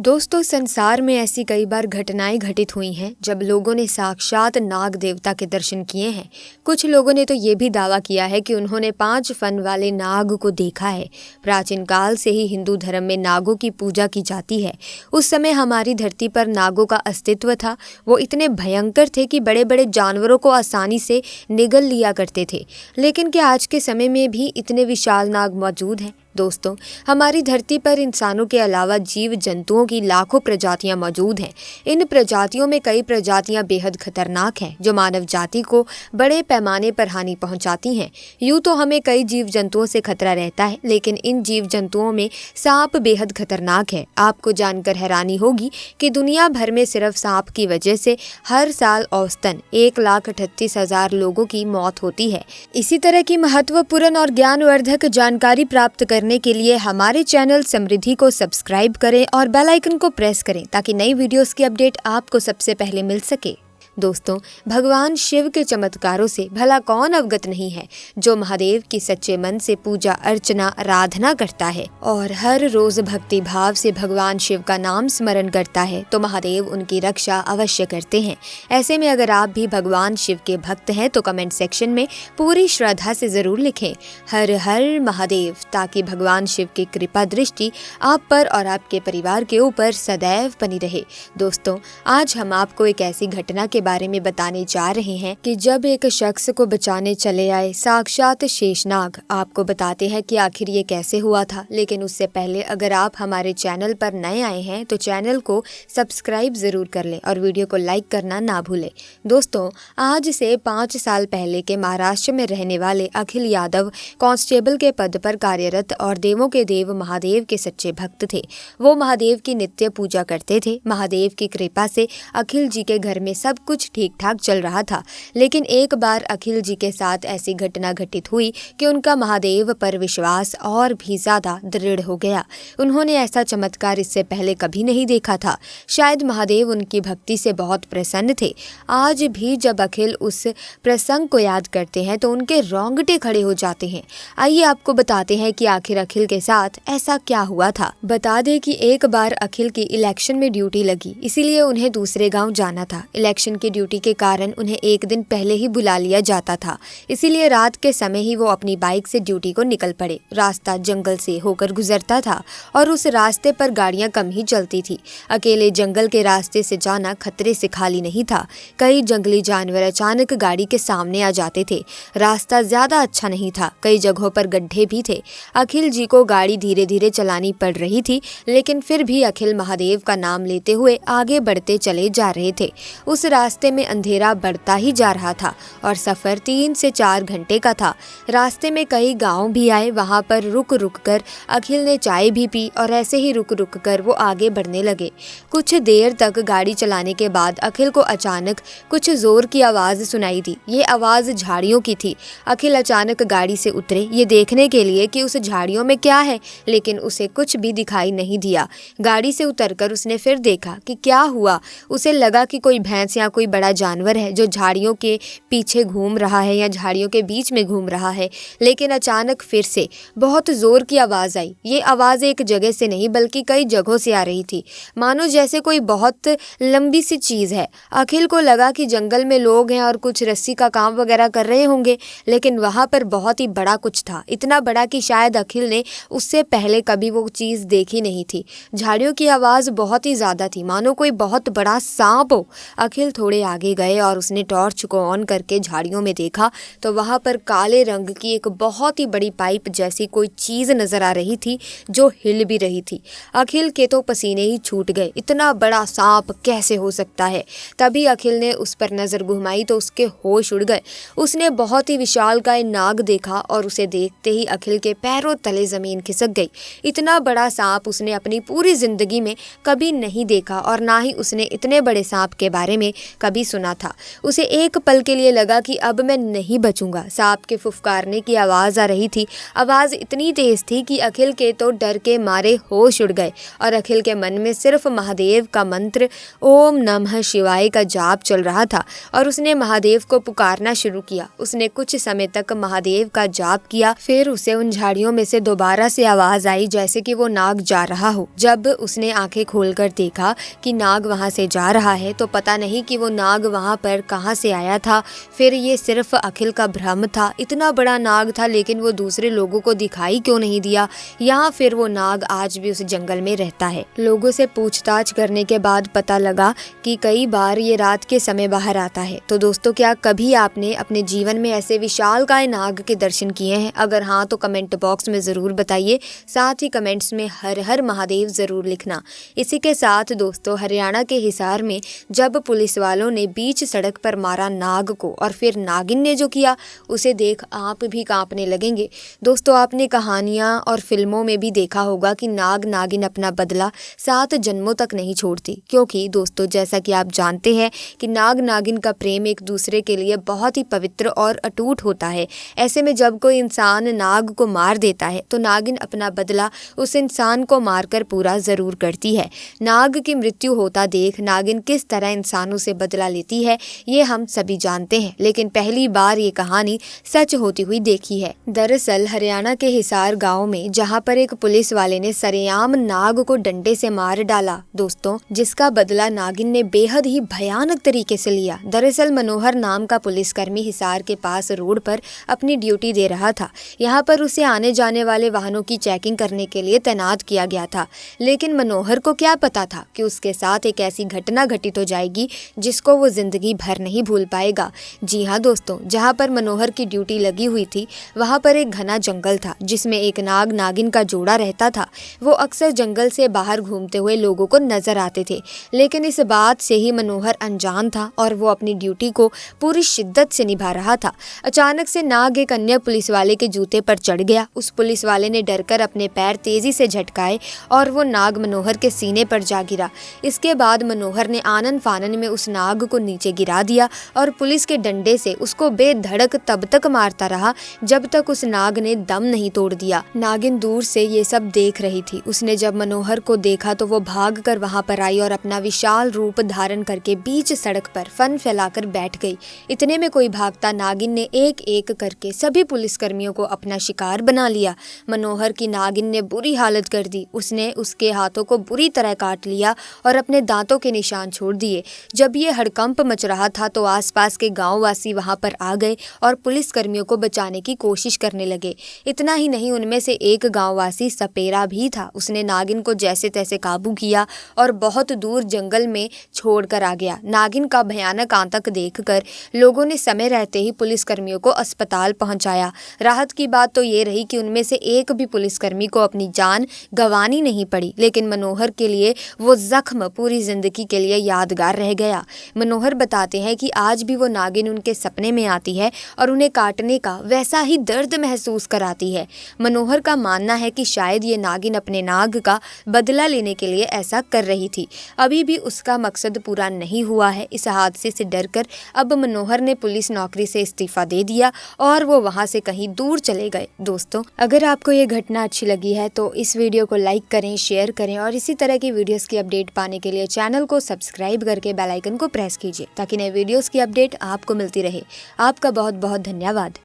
दोस्तों, संसार में ऐसी कई बार घटनाएं घटित हुई हैं जब लोगों ने साक्षात नाग देवता के दर्शन किए हैं। कुछ लोगों ने तो ये भी दावा किया है कि उन्होंने 5 फन वाले नाग को देखा है। प्राचीन काल से ही हिंदू धर्म में नागों की पूजा की जाती है। उस समय हमारी धरती पर नागों का अस्तित्व था। वो इतने भयंकर थे कि बड़े बड़े जानवरों को आसानी से निगल लिया करते थे। लेकिन क्या आज के समय में भी इतने विशाल नाग मौजूद हैं? दोस्तों, हमारी धरती पर इंसानों के अलावा जीव जंतुओं की लाखों प्रजातियां मौजूद हैं। इन प्रजातियों में कई प्रजातियां बेहद खतरनाक हैं, जो मानव जाति को बड़े पैमाने पर हानि पहुंचाती हैं। यूं तो हमें कई जीव जंतुओं से खतरा रहता है, लेकिन इन जीव जंतुओं में सांप बेहद खतरनाक है। आपको जानकर हैरानी होगी कि दुनिया भर में सिर्फ सांप की वजह से हर साल औसतन 1,38,000 लोगों की मौत होती है। इसी तरह की महत्वपूर्ण और ज्ञानवर्धक जानकारी प्राप्त करने के लिए हमारे चैनल समृद्धि को सब्सक्राइब करें और बेल आइकन को प्रेस करें ताकि नई वीडियोस की अपडेट आपको सबसे पहले मिल सके। दोस्तों, भगवान शिव के चमत्कारों से भला कौन अवगत नहीं है, जो महादेव की सच्चे मन से पूजा अर्चना आराधना करता है और हर रोज भक्ति भाव से भगवान शिव का नाम स्मरण करता है तो महादेव उनकी रक्षा अवश्य करते हैं। ऐसे में अगर आप भी भगवान शिव के भक्त हैं तो कमेंट सेक्शन में पूरी श्रद्धा से जरूर लिखें हर हर महादेव, ताकि भगवान शिव की कृपा दृष्टि आप पर और आपके परिवार के ऊपर सदैव बनी रहे। दोस्तों, आज हम आपको एक ऐसी घटना के बारे में बताने जा रहे हैं कि जब एक शख्स को बचाने चले आए साक्षात शेषनाग। आपको बताते हैं कि आखिर ये कैसे हुआ था, लेकिन उससे पहले अगर आप हमारे चैनल पर नए आए हैं तो चैनल को सब्सक्राइब जरूर कर लें और वीडियो को लाइक करना ना भूलें। दोस्तों, आज से 5 साल पहले के महाराष्ट्र में रहने वाले अखिल यादव कांस्टेबल के पद पर कार्यरत और देवों के देव महादेव के सच्चे भक्त थे। वो महादेव की नित्य पूजा करते थे। महादेव की कृपा से अखिल जी के घर में सब कुछ ठीक ठाक चल रहा था, लेकिन एक बार अखिल जी के साथ ऐसी घटना घटित हुई कि उनका महादेव पर विश्वास और भी ज्यादा दृढ़ हो गया। उन्होंने ऐसा चमत्कार इससे पहले कभी नहीं देखा था। शायद महादेव उनकी भक्ति से बहुत प्रसन्न थे। आज भी जब अखिल उस प्रसंग को याद करते हैं तो उनके रोंगटे खड़े हो जाते हैं। आइए आपको बताते हैं कि आखिर अखिल के साथ ऐसा क्या हुआ था। बता दें कि एक बार अखिल की इलेक्शन में ड्यूटी लगी, इसीलिए उन्हें दूसरे गाँव जाना था। इलेक्शन की ड्यूटी के कारण उन्हें एक दिन पहले ही बुला लिया जाता था, इसीलिए रात के समय ही वो अपनी बाइक से ड्यूटी को निकल पड़े। रास्ता जंगल से होकर गुजरता था और उस रास्ते पर गाड़ियां कम ही चलती थी। अकेले जंगल के रास्ते से जाना खतरे से खाली नहीं था। कई जंगली जानवर अचानक गाड़ी के सामने आ जाते थे। रास्ता ज्यादा अच्छा नहीं था, कई जगहों पर गड्ढे भी थे। अखिल जी को गाड़ी धीरे धीरे चलानी पड़ रही थी, लेकिन फिर भी अखिल महादेव का नाम लेते हुए आगे बढ़ते चले जा रहे थे। उस रास्ते में अंधेरा बढ़ता ही जा रहा था और सफर 3 से 4 घंटे का था। रास्ते में कई गांव भी आए, वहां पर रुक रुक कर अखिल ने चाय भी पी और ऐसे ही रुक रुक कर वो आगे बढ़ने लगे। कुछ देर तक गाड़ी चलाने के बाद अखिल को अचानक कुछ जोर की आवाज सुनाई दी। ये आवाज झाड़ियों की थी। अखिल अचानक गाड़ी से उतरे ये देखने के लिए कि उस झाड़ियों में क्या है, लेकिन उसे कुछ भी दिखाई नहीं दिया। गाड़ी से उतरकर उसने फिर देखा कि क्या हुआ। उसे लगा कि कोई भैंस या कोई बड़ा जानवर है जो झाड़ियों के पीछे घूम रहा है या झाड़ियों के बीच में घूम रहा है। लेकिन अचानक फिर से बहुत जोर की आवाज आई। ये आवाज एक जगह से नहीं बल्कि कई जगहों से आ रही थी, मानो जैसे कोई बहुत लंबी सी चीज है। अखिल को लगा कि जंगल में लोग हैं और कुछ रस्सी का काम वगैरह कर रहे होंगे, लेकिन वहां पर बहुत ही बड़ा कुछ था, इतना बड़ा कि शायद अखिल ने उससे पहले कभी वो चीज देखी नहीं थी। झाड़ियों की आवाज बहुत ही ज्यादा थी, मानो कोई बहुत बड़ा सांप हो। अखिल थोड़े आगे गए और उसने टॉर्च को ऑन करके झाड़ियों में देखा तो वहां पर काले रंग की एक बहुत ही बड़ी पाइप जैसी कोई चीज नजर आ रही थी जो हिल भी रही थी। अखिल के तो पसीने ही छूट गए, इतना बड़ा सांप कैसे हो सकता है। तभी अखिल ने उस पर नजर घुमाई तो उसके होश उड़ गए। उसने बहुत ही विशालकाय नाग देखा और उसे देखते ही अखिल के पैरों तले जमीन खिसक गई। इतना बड़ा सांप उसने अपनी पूरी जिंदगी में कभी नहीं देखा और ना ही उसने इतने बड़े सांप के बारे में कभी सुना था। उसे एक पल के लिए लगा कि अब मैं नहीं बचूंगा। सांप के फुफकारने की आवाज़ आ रही थी। आवाज़ इतनी तेज थी कि अखिल के तो डर के मारे होश उड़ गए और अखिल के मन में सिर्फ महादेव का मंत्र ओम नमः शिवाय का जाप चल रहा था और उसने महादेव को पुकारना शुरू किया। उसने कुछ समय तक महादेव का जाप किया, फिर उसे उन झाड़ियों में से दोबारा से आवाज़ आई जैसे कि वो नाग जा रहा हो। जब उसने आंखें खोलकर देखा कि नाग वहां से जा रहा है तो पता नहीं कि वो नाग वहां पर कहां से आया था। फिर ये सिर्फ अखिल का भ्रम था। इतना बड़ा नाग था लेकिन वो दूसरे लोगों को दिखाई क्यों नहीं दिया, या फिर वो नाग आज भी उस जंगल में रहता है। लोगों से पूछताछ करने के बाद पता लगा कि कई बार ये रात के समय बाहर आता है। तो दोस्तों, क्या कभी आपने अपने जीवन में ऐसे विशालकाय नाग के दर्शन किए हैं? अगर हाँ तो कमेंट बॉक्स में ज़रूर बताइए। साथ ही कमेंट्स में हर हर महादेव ज़रूर लिखना। इसी के साथ दोस्तों, हरियाणा के हिसार में जब पुलिस वालों ने बीच सड़क पर मारा नाग को और फिर नागिन ने जो किया उसे देख आप भी कांपने लगेंगे। दोस्तों, आपने कहानियाँ और फिल्मों में भी देखा होगा कि नाग नागिन अपना बदला 7 जन्मों तक नहीं छोड़ती, क्योंकि दोस्तों जैसा कि आप जानते हैं कि नाग नागिन का प्रेम एक दूसरे के लिए बहुत ही पवित्र और अटूट होता है। ऐसे में जब कोई इंसान नाग को मार देता है तो नागिन अपना बदला उस इंसान को मारकर पूरा ज़रूर करती है। नाग की मृत्यु होता देख नागिन किस तरह इंसानों से बदला लेती है ये हम सभी जानते हैं, लेकिन पहली बार ये कहानी सच होती हुई देखी है। दरअसल हरियाणा के हिसार गांव में जहां पर एक पुलिस वाले ने सरेआम नाग को डंडे से मार डाला दोस्तों, जिसका बदला नागिन ने बेहद ही भयानक तरीके से लिया। दरअसल मनोहर नाम का पुलिसकर्मी हिसार के पास रोड पर अपनी ड्यूटी दे रहा था। यहाँ पर उसे आने जाने वाले वाहनों की चेकिंग करने के लिए तैनात किया गया था, लेकिन मनोहर को क्या पता था कि उसके साथ एक ऐसी घटना घटित हो जाएगी जिसको वो जिंदगी भर नहीं भूल पाएगा। जी हाँ दोस्तों, जहाँ पर मनोहर की ड्यूटी लगी हुई थी वहाँ पर एक घना जंगल था जिसमें एक नाग नागिन का जोड़ा रहता था। वो अक्सर जंगल से बाहर घूमते हुए लोगों को नजर आते थे, लेकिन इस बात से ही मनोहर अनजान था और वो अपनी ड्यूटी को पूरी शिद्दत से निभा रहा था। अचानक से नाग एक अन्य पुलिस वाले के जूते पर चढ़ गया। उस पुलिस वाले ने डरकर अपने पैर तेजी से झटकाए और वो नाग मनोहर के सीने पर जा गिरा। इसके बाद मनोहर ने आनन फानन में उस नाग को नीचे गिरा दिया और पुलिस के डंडे से उसको बेधड़क तब तक मारता रहा जब तक उस नाग ने दम नहीं तोड़ दिया। नागिन दूर से ये सब देख रही थी। उसने जब मनोहर को देखा तो वो भागकर वहां पर आई और अपना विशाल रूप धारण करके बीच सड़क पर फन फैलाकर बैठ गई। इतने में कोई भागता नागिन ने एक एक करके सभी पुलिसकर्मियों को अपना शिकार बना लिया। मनोहर की नागिन ने बुरी हालत कर दी। उसने उसके हाथों को बुरी तरह काट लिया और अपने दांतों के निशान छोड़ दिए। जब ये हड़कंप मच रहा था तो आसपास के गांववासी वहां पर आ गए और पुलिसकर्मियों को बचाने की कोशिश करने लगे। इतना ही नहीं, उनमें से एक गांववासी सपेरा भी था। उसने नागिन को जैसे तैसे काबू किया और बहुत दूर जंगल में छोड़कर आ गया। नागिन का भयानक आतंक देखकर लोगों ने समय रहते ही पुलिसकर्मियों को अस्पताल पहुंचाया। राहत की बात तो ये रही कि उनमें से एक भी पुलिसकर्मी को अपनी जान गंवानी नहीं पड़ी, लेकिन मनोहर के लिए वो जख्म पूरी जिंदगी के लिए यादगार रह गया। मनोहर बताते हैं कि आज भी वो नागिन उनके सपने में आती है और उन्हें काटने का वैसा ही दर्द महसूस कराती है। मनोहर का मानना है कि शायद ये नागिन अपने नाग का बदला लेने के लिए ऐसा कर रही थी। अभी भी उसका मकसद पूरा नहीं हुआ है। इस हादसे से डरकर अब मनोहर ने पुलिस नौकरी से इस्तीफा दे दिया और वो वहां से कहीं दूर चले गए। दोस्तों, अगर आपको ये घटना अच्छी लगी है तो इस वीडियो को लाइक करें, शेयर करें और इसी तरह की वीडियोस की अपडेट पाने के लिए चैनल को सब्सक्राइब करके बेल आइकन को प्रेस कीजिए ताकि नए वीडियोस की अपडेट आपको मिलती रहे। आपका बहुत बहुत धन्यवाद।